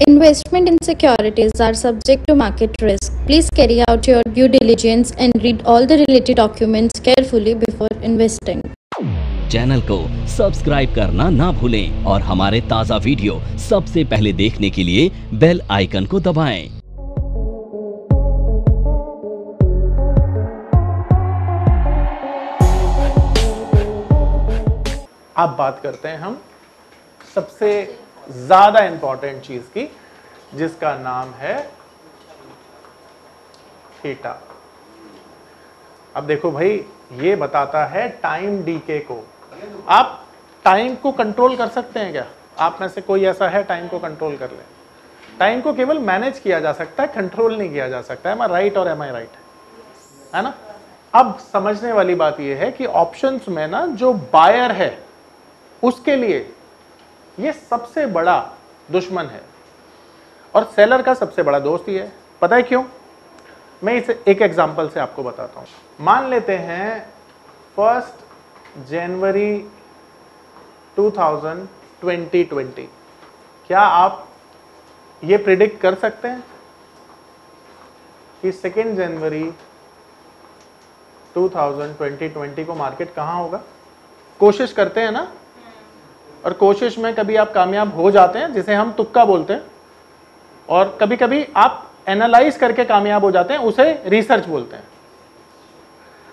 Investment in securities are subject to market risk. Please carry out your due diligence and read all the related documents carefully before investing. Channel को subscribe करना ना भूलें और हमारे ताज़ा video सबसे पहले देखने के लिए बेल आइकन को दबाएं। अब बात करते हैं हम सबसे ज्यादा इंपॉर्टेंट चीज की, जिसका नाम है थीटा। अब देखो भाई, ये बताता है टाइम डीके को। आप टाइम को कंट्रोल कर सकते हैं क्या? आप में से कोई ऐसा है टाइम को कंट्रोल कर ले? टाइम को केवल मैनेज किया जा सकता है, कंट्रोल नहीं किया जा सकता है। एम आई राइट और एम आई राइट? है ना? अब समझने वाली बात यह है कि ऑप्शंस में ना जो बायर है उसके लिए ये सबसे बड़ा दुश्मन है और सेलर का सबसे बड़ा दोस्त ही है। पता है क्यों? मैं इसे एक एग्जांपल से आपको बताता हूं। मान लेते हैं 1 जनवरी 2020। क्या आप ये प्रिडिक्ट कर सकते हैं कि 2 जनवरी 2020 को मार्केट कहां होगा? कोशिश करते हैं ना, और कोशिश में कभी आप कामयाब हो जाते हैं, जिसे हम तुक्का बोलते हैं, और कभी कभी आप एनालाइज करके कामयाब हो जाते हैं, उसे रिसर्च बोलते हैं।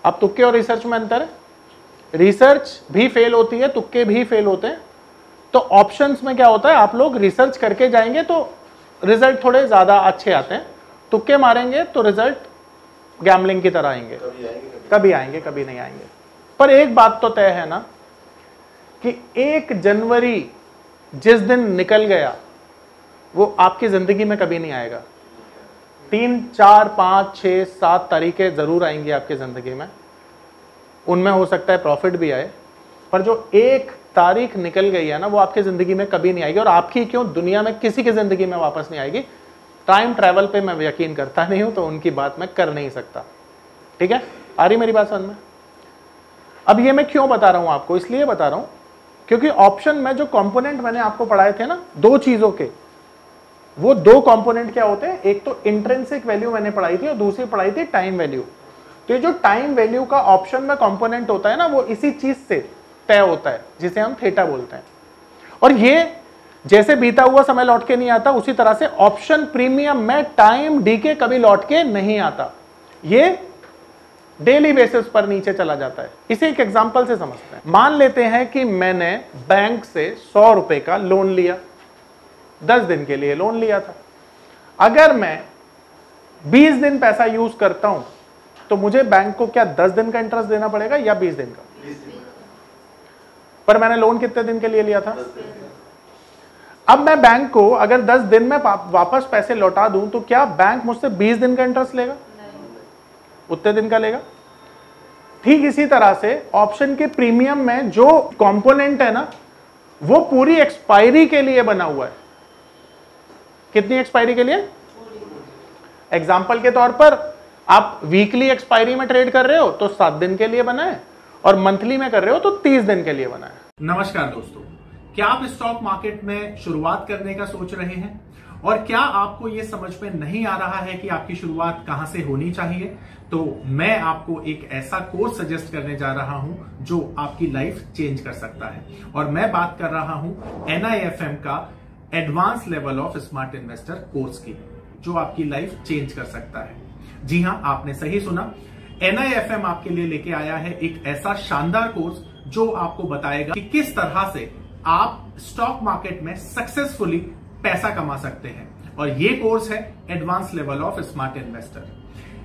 अब तुक्के और रिसर्च में अंतर है। रिसर्च भी फेल होती है, तुक्के भी फेल होते हैं। तो ऑप्शंस में क्या होता है, आप लोग रिसर्च करके जाएंगे तो रिजल्ट थोड़े ज्यादा अच्छे आते हैं, तुक्के मारेंगे तो रिजल्ट गैम्बलिंग की तरह आएंगे। कभी आएंगे कभी नहीं आएंगे। पर एक बात तो तय है ना कि 1 जनवरी जिस दिन निकल गया वो आपकी जिंदगी में कभी नहीं आएगा। 3, 4, 5, 6, 7 तारीखें जरूर आएंगी आपकी जिंदगी में, उनमें हो सकता है प्रॉफिट भी आए, पर जो 1 तारीख निकल गई है ना, वो आपकी जिंदगी में कभी नहीं आएगी। और आपकी क्यों, दुनिया में किसी की जिंदगी में वापस नहीं आएगी। टाइम ट्रैवल पे मैं यकीन करता नहीं हूं, तो उनकी बात मैं कर नहीं सकता। ठीक है, आ रही मेरी बात समझ में? अब ये मैं क्यों बता रहा हूं आपको? इसलिए बता रहा हूं क्योंकि ऑप्शन में जो कंपोनेंट मैंने आपको पढ़ाए थे ना, 2 चीजों के, वो 2 कंपोनेंट क्या होते हैं? एक तो इंट्रिंसिक वैल्यू मैंने पढ़ाई थी और दूसरी पढ़ाई थी टाइम वैल्यू। तो ये जो टाइम वैल्यू का ऑप्शन में कंपोनेंट होता है ना, वो इसी चीज से तय होता है, जिसे हम थीटा बोलते हैं। और ये जैसे बीता हुआ समय लौट के नहीं आता, उसी तरह से ऑप्शन प्रीमियम में टाइम डीके कभी लौट के नहीं आता। ये डेली बेसिस पर नीचे चला जाता है। इसे एक एग्जांपल से समझते हैं। मान लेते हैं कि मैंने बैंक से 100 रुपए का लोन लिया, 10 दिन के लिए लोन लिया था। अगर मैं 20 दिन पैसा यूज करता हूं तो मुझे बैंक को क्या 10 दिन का इंटरेस्ट देना पड़ेगा या 20 दिन का? पर मैंने लोन कितने दिन के लिए लिया था? अब मैं बैंक को अगर 10 दिन में वापस पैसे लौटा दूं तो क्या बैंक मुझसे 20 दिन का इंटरेस्ट लेगा? उतने दिन का लेगा। ठीक इसी तरह से ऑप्शन के प्रीमियम में जो कंपोनेंट है ना, वो पूरी एक्सपायरी के लिए बना हुआ है। कितनी एक्सपायरी के लिए? एग्जांपल के तौर पर आप वीकली एक्सपायरी में ट्रेड कर रहे हो तो 7 दिन के लिए बना है, और मंथली में कर रहे हो तो 30 दिन के लिए बना है। नमस्कार दोस्तों, क्या आप स्टॉक मार्केट में शुरुआत करने का सोच रहे हैं और क्या आपको यह समझ में नहीं आ रहा है कि आपकी शुरुआत कहां से होनी चाहिए? तो मैं आपको एक ऐसा कोर्स सजेस्ट करने जा रहा हूं जो आपकी लाइफ चेंज कर सकता है। और मैं बात कर रहा हूं NIFM का advance level of smart investor course की, जो आपकी लाइफ चेंज कर सकता है। जी हां, आपने सही सुना। NIFM आपके लिए लेके आया है एक ऐसा शानदार कोर्स जो आपको बताएगा कि किस तरह से आप स्टॉक मार्केट में सक्सेसफुली पैसा कमा सकते हैं। और ये कोर्स है advance level of smart investor.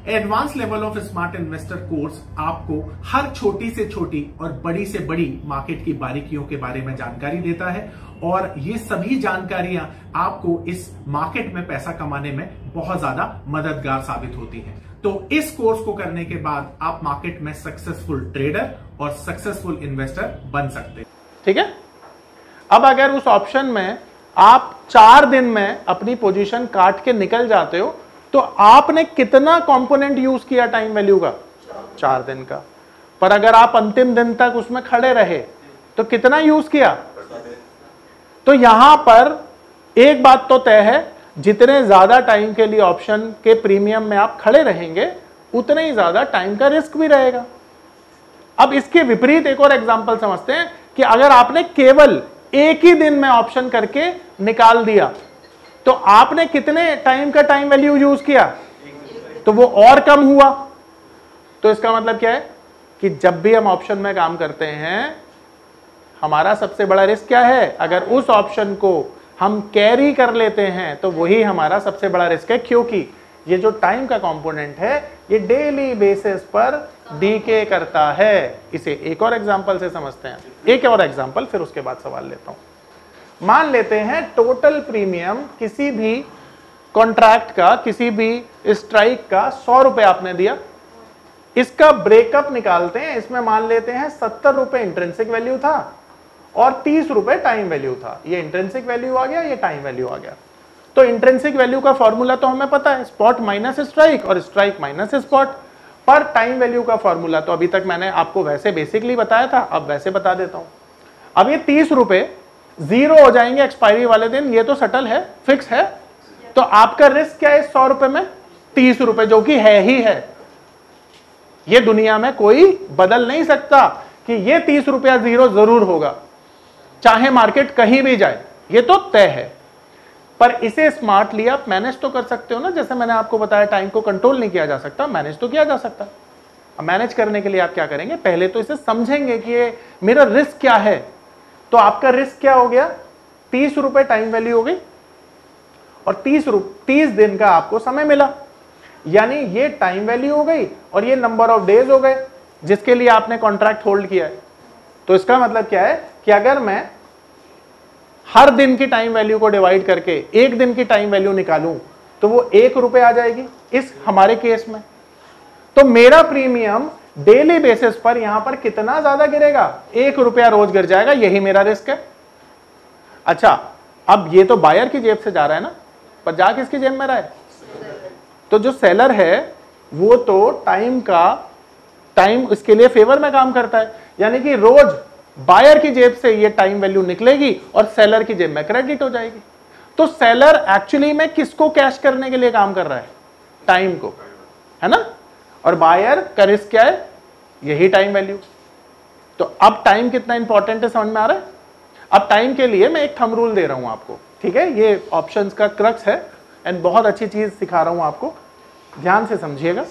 Advance level of smart investor course आपको हर छोटी से छोटी और बड़ी से बड़ी मार्केट की बारीकियों के बारे में जानकारी देता है, और ये सभी जानकारियां आपको इस मार्केट में पैसा कमाने में बहुत ज्यादा मददगार साबित होती हैं। तो इस कोर्स को करने के बाद आप मार्केट में सक्सेसफुल ट्रेडर और सक्सेसफुल इन्वेस्टर बन सकते हैं। ठीक है। अब अगर उस ऑप्शन में आप 4 दिन में अपनी पोजीशन काट के निकल जाते हो तो आपने कितना कंपोनेंट यूज किया टाइम वैल्यू का? 4 दिन का। पर अगर आप अंतिम दिन तक उसमें खड़े रहे तो कितना यूज किया? तो यहां पर एक बात तो तय है जितने ज्यादा टाइम के लिए ऑप्शन के प्रीमियम में आप खड़े रहेंगे उतने ही ज्यादा टाइम का रिस्क भी रहेगा। अब इसके विपरीत एक और एग्जांपल समझते हैं कि अगर आपने केवल एक ही दिन में ऑप्शन करके निकाल दिया तो आपने कितने टाइम का टाइम वैल्यू यूज किया, तो वो और कम हुआ। तो इसका मतलब क्या है कि जब भी हम ऑप्शन में काम करते हैं हमारा सबसे बड़ा रिस्क क्या है, अगर उस ऑप्शन को हम कैरी कर लेते हैं तो वही हमारा सबसे बड़ा रिस्क है, क्योंकि ये जो टाइम का कंपोनेंट है ये डेली बेसिस पर डीके करता है। इसे एक और एग्जांपल से समझते हैं, एक और एग्जांपल फिर उसके बाद सवाल लेता हूं। मान लेते हैं टोटल प्रीमियम किसी भी कॉन्ट्रैक्ट का, किसी भी स्ट्राइक का 100 रुपए आपने दिया, इसका ब्रेकअप निकालते हैं। इसमें मान लेते हैं 70 रुपए इंट्रिंसिक वैल्यू था और 30 रुपए टाइम वैल्यू था। ये इंट्रिंसिक वैल्यू आ गया, ये टाइम वैल्यू आ गया। तो इंट्रिंसिक वैल्यू का फॉर्मूला तो हमें पता है, स्पॉट माइनस स्ट्राइक और स्ट्राइक माइनस स्पॉट। पर टाइम वैल्यू का फॉर्मूला तो अभी तक मैंने आपको वैसे बेसिकली बताया था, अब वैसे बता देता हूं। अब ये 30 रुपए जीरो हो जाएंगे एक्सपायरी वाले दिन, ये तो सटल है, फिक्स है। तो आपका रिस्क क्या है 100 रुपए में, 30 रुपए, जो कि है ही है। ये दुनिया में कोई बदल नहीं सकता कि ये 30 रुपया जीरो जरूर होगा, चाहे मार्केट कहीं भी जाए, ये तो तय है। पर इसे स्मार्टली आप मैनेज तो कर सकते हो ना, जैसे मैंने आपको बताया टाइम को कंट्रोल नहीं किया जा सकता, मैनेज तो किया जा सकता। अब मैनेज करने के लिए आप क्या करेंगे, पहले तो इसे समझेंगे कि ये मेरा रिस्क क्या है। तो आपका रिस्क क्या हो गया, 30 रुपए टाइम वैल्यू हो गई और 30 दिन का आपको समय मिला, यानी ये टाइम वैल्यू हो गई और ये नंबर ऑफ डेज हो गए जिसके लिए आपने कॉन्ट्रैक्ट होल्ड किया है। तो इसका मतलब क्या है कि अगर मैं हर दिन की टाइम वैल्यू को डिवाइड करके एक दिन की टाइम वैल्यू निकालूं तो वो 1 रुपए आ जाएगी इस हमारे केस में। तो मेरा प्रीमियम डेली बेसिस पर यहां पर कितना ज्यादा गिरेगा, 1 रुपया रोज गिर जाएगा, यही मेरा रिस्क है। अच्छा, अब ये तो बायर की जेब से जा रहा है ना, पर जा किसकी जेब में रहा है, तो जो सेलर है वो तो टाइम इसके लिए फेवर में काम करता है, यानी कि रोज बायर की जेब से ये टाइम वैल्यू निकलेगी और सेलर की जेब में क्रेडिट हो जाएगी। तो सेलर एक्चुअली में किसको कैश करने के लिए काम कर रहा है, टाइम को, है ना। और बायर का रिस्क क्या है, यही टाइम वैल्यू। तो अब टाइम कितना इंपॉर्टेंट है समझ में आ रहा है। अब टाइम के लिए मैं एक थंब रूल दे रहा हूं आपको, ठीक है, ये ऑप्शंस का क्रक्स है एंड बहुत अच्छी चीज सिखा रहा हूं आपको, ध्यान से समझिएगा।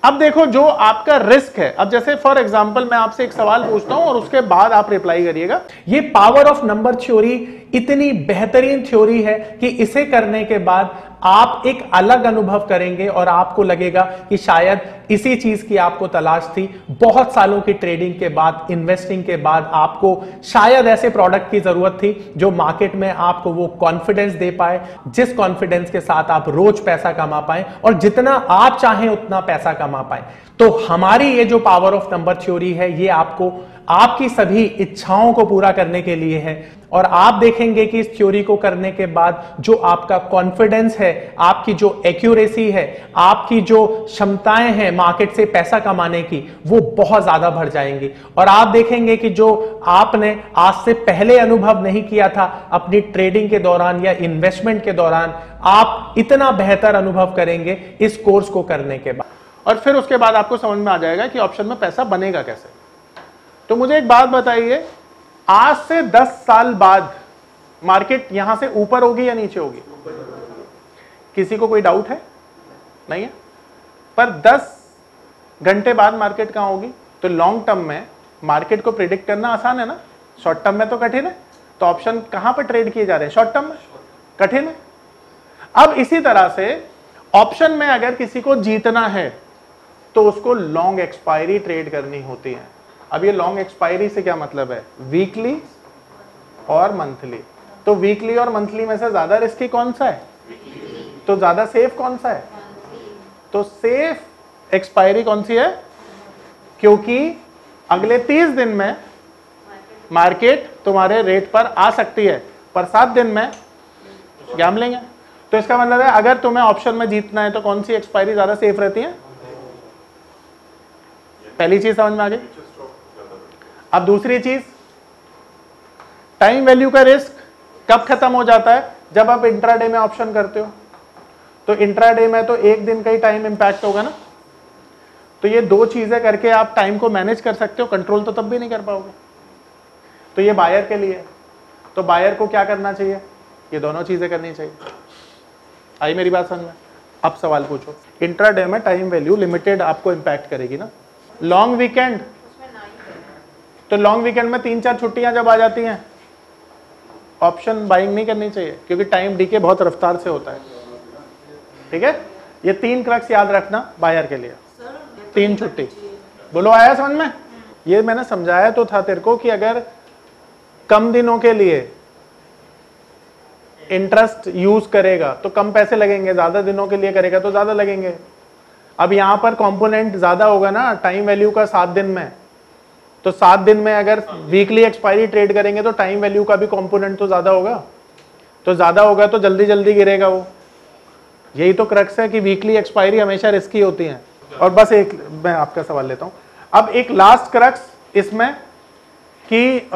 अब देखो जो आपका रिस्क है, अब जैसे फॉर एग्जांपल मैं आपसे एक सवाल पूछता हूं और उसके बाद आप रिप्लाई करिएगा। ये पावर ऑफ नंबर थ्योरी इतनी बेहतरीन थ्योरी है कि इसे करने के बाद आप एक अलग अनुभव करेंगे और आपको लगेगा कि शायद इसी चीज की आपको तलाश थी। बहुत सालों की ट्रेडिंग के बाद, इन्वेस्टिंग के बाद आपको शायद ऐसे प्रोडक्ट की जरूरत थी जो मार्केट में आपको वो कॉन्फिडेंस दे पाए, जिस कॉन्फिडेंस के साथ आप रोज पैसा कमा पाए और जितना आप चाहें उतना पैसा कमा पाए। तो हमारी ये जो पावर ऑफ नंबर थ्योरी है ये आपको आपकी सभी इच्छाओं को पूरा करने के लिए है। और आप देखेंगे कि इस थ्योरी को करने के बाद जो आपका कॉन्फिडेंस है, आपकी जो एक्यूरेसी है, आपकी जो क्षमताएं हैं मार्केट से पैसा कमाने की, वो बहुत ज्यादा बढ़ जाएंगी। और आप देखेंगे कि जो आपने आज से पहले अनुभव नहीं किया था अपनी ट्रेडिंग के दौरान या इन्वेस्टमेंट के दौरान, आप इतना बेहतर अनुभव करेंगे इस कोर्स को करने के बाद। और फिर उसके बाद आपको समझ में आ जाएगा कि ऑप्शन में पैसा बनेगा कैसे। तो मुझे एक बात बताइए, आज से 10 साल बाद मार्केट यहां से ऊपर होगी या नीचे होगी? किसी को कोई डाउट है? नहीं है। पर 10 घंटे बाद मार्केट कहां होगी? तो लॉन्ग टर्म में मार्केट को प्रिडिक्ट करना आसान है ना, शॉर्ट टर्म में तो कठिन है। तो ऑप्शन कहां पर ट्रेड किए जा रहे हैं? शॉर्ट टर्म में, कठिन है। अब इसी तरह से ऑप्शन में अगर किसी को जीतना है तो उसको लॉन्ग एक्सपायरी ट्रेड करनी होती है। अब ये लॉन्ग एक्सपायरी से क्या मतलब है? वीकली और मंथली। तो वीकली और मंथली में से ज्यादा रिस्की कौन सा है? तो ज्यादा सेफ कौन सा है? तो सेफ एक्सपायरी कौन सी है? क्योंकि अगले 30 दिन में मार्केट तुम्हारे रेट पर आ सकती है, पर 7 दिन में गैम्बलिंग है। तो इसका मतलब है अगर तुम्हें ऑप्शन में जीतना है तो कौन सी एक्सपायरी ज्यादा सेफ रहती है? पहली चीज समझ में आ गई। अब दूसरी चीज, टाइम वैल्यू का रिस्क कब खत्म हो जाता है? जब आप इंट्राडे में ऑप्शन करते हो। तो इंट्राडे में तो एक दिन का ही टाइम इंपैक्ट होगा ना। तो ये दो चीजें करके आप टाइम को मैनेज कर सकते हो, कंट्रोल तो तब भी नहीं कर पाओगे। तो ये बायर के लिए, तो बायर को क्या करना चाहिए, ये दोनों चीजें करनी चाहिए। आई मेरी बात समझ में? अब सवाल पूछो। इंट्राडे में टाइम वैल्यू लिमिटेड आपको इंपैक्ट करेगी ना। लॉन्ग वीकेंड, तो लॉन्ग वीकेंड में 3-4 छुट्टियां जब आ जाती हैं, ऑप्शन बाइंग नहीं करनी चाहिए, क्योंकि टाइम डीके बहुत रफ्तार से होता है। ठीक है, ये 3 क्रक्स याद रखना बायर के लिए। 3 छुट्टी, बोलो आया समझ में? ये मैंने समझाया तो था तेरे को कि अगर कम दिनों के लिए इंटरेस्ट यूज करेगा तो कम पैसे लगेंगे, ज्यादा दिनों के लिए करेगा तो ज्यादा लगेंगे। अब यहां पर कंपोनेंट ज्यादा होगा ना टाइम वैल्यू का 7 दिन में, तो 7 दिन में अगर वीकली एक्सपायरी ट्रेड करेंगे तो टाइम वैल्यू का भी कंपोनेंट तो ज्यादा होगा, तो ज्यादा होगा तो जल्दी जल्दी गिरेगा वो। यही तो क्रक्स है कि वीकली एक्सपायरी हमेशा रिस्की होती है। और बस एक मैं आपका सवाल लेता हूं, अब एक लास्ट क्रक्स इसमें कि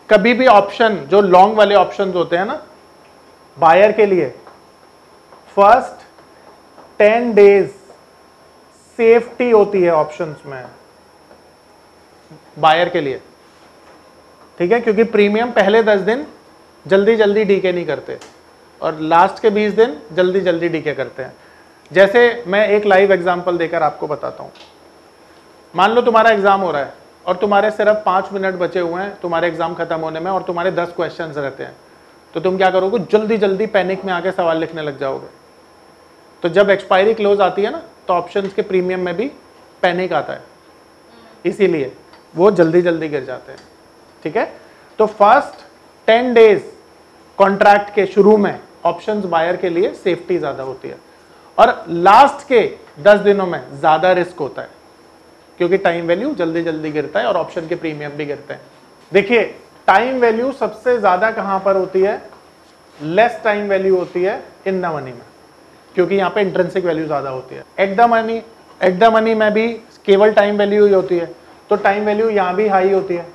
कभी भी ऑप्शन, जो लॉन्ग वाले ऑप्शंस होते हैं ना बायर के लिए, फर्स्ट 10 डेज सेफ्टी होती है ऑप्शंस में बायर के लिए। ठीक है, क्योंकि प्रीमियम पहले 10 दिन जल्दी जल्दी डीके नहीं करते और लास्ट के 20 दिन जल्दी जल्दी डीके करते हैं। जैसे मैं एक लाइव एग्जांपल देकर आपको बताता हूं। मान लो तुम्हारा एग्जाम हो रहा है और तुम्हारे सिर्फ 5 मिनट बचे हुए हैं तुम्हारे एग्जाम खत्म होने में, और तुम्हारे 10 क्वेश्चंस रहते हैं, तो तुम क्या करोगे, जल्दी जल्दी पैनिक में आके सवाल लिखने लग जाओगे। तो जब एक्सपायरी क्लोज आती है ना, तो ऑप्शंस के प्रीमियम में भी पैनिक आता है, इसीलिए वो जल्दी जल्दी गिर जाते हैं। ठीक है, तो फर्स्ट 10 डेज कॉन्ट्रैक्ट के शुरू में ऑप्शंस बायर के लिए सेफ्टी ज्यादा होती है, और लास्ट के 10 दिनों में ज्यादा रिस्क होता है, क्योंकि टाइम वैल्यू जल्दी जल्दी गिरता है और ऑप्शन के प्रीमियम भी गिरते हैं। देखिए टाइम वैल्यू सबसे ज्यादा कहां पर होती है, लेस टाइम वैल्यू होती है इन द मनी में, क्योंकि यहां पे इंट्रिंसिक वैल्यू ज्यादा होती है। एट द मनी में भी केवल टाइम वैल्यू ही होती है, तो टाइम वैल्यू यहां भी हाई होती है,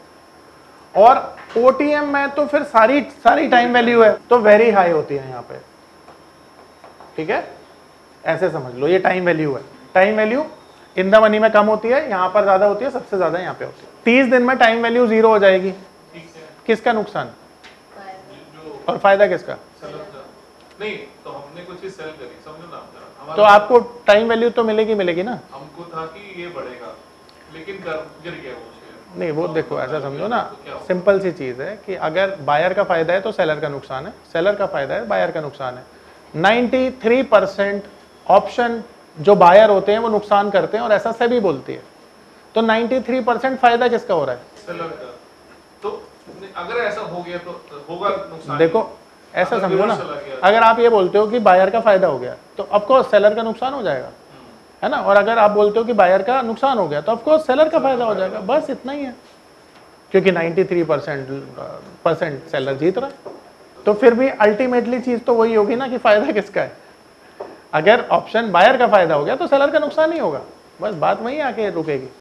और ओटीएम में तो फिर सारी टाइम वैल्यू है तो वेरी हाई होती है यहां पे। ठीक है, ऐसे समझ लो, ये टाइम वैल्यू है। Time value in the money में कम होती है, यहां पर ज्यादा होती है, सबसे ज्यादा यहां पे होती है। 30 दिन में टाइम वैल्यू 0 हो जाएगी, किसका नुकसान और फायदा किसका? नहीं, तो हमने कुछ ही सेल करी, समझो ना, तो आपको टाइम वैल्यू तो मिलेगी ना। हमको था कि ये बढ़ेगा, लेकिन गिर गया वो शेयर। नहीं, वो देखो ऐसा समझो ना, सिंपल सी चीज है कि अगर बायर का फायदा है तो सेलर का नुकसान है, सेलर का फायदा है बायर का नुकसान है। 93% ऑप्शन जो बायर होते हैं वो नुकसान करते हैं, और ऐसा सेबी बोलती है। तो 93% फायदा किसका हो रहा है? सेलर का। तो अगर ऐसा हो गया तो होगा नुकसान। देखो ऐसा समझो ना, अगर आप ये बोलते हो कि बायर का फायदा हो गया तो ऑफकोर्स सेलर का नुकसान हो जाएगा, है ना, और अगर आप बोलते हो कि बायर का नुकसान हो गया तो ऑफकोर्स सेलर का फायदा हो जाएगा। बस इतना ही है, क्योंकि 93% सेलर जीत रहा है। तो फिर भी अल्टीमेटली चीज तो वही होगी ना कि फायदा किसका है। अगर ऑप्शन बायर का फायदा हो गया तो सेलर का नुकसान ही होगा, बस बात वहीं आके रुकेगी।